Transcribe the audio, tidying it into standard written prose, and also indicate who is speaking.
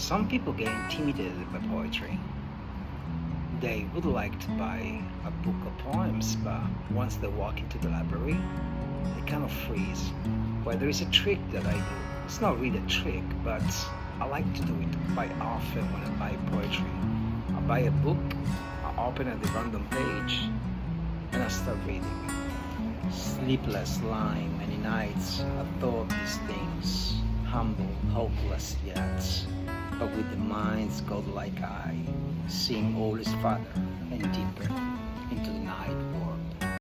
Speaker 1: Some people get intimidated by poetry. They would like to buy a book of poems, but once they walk into the library, they kind of freeze. Well, there is a trick that I do. It's not really a trick, but I like to do it quite often when I buy poetry. I buy a book, I open at the random page, and I start reading. Sleepless lying many nights, I thought these things, humble, hopeless yet, but with the mind's godlike eye, seeing all is farther and deeper into the night world.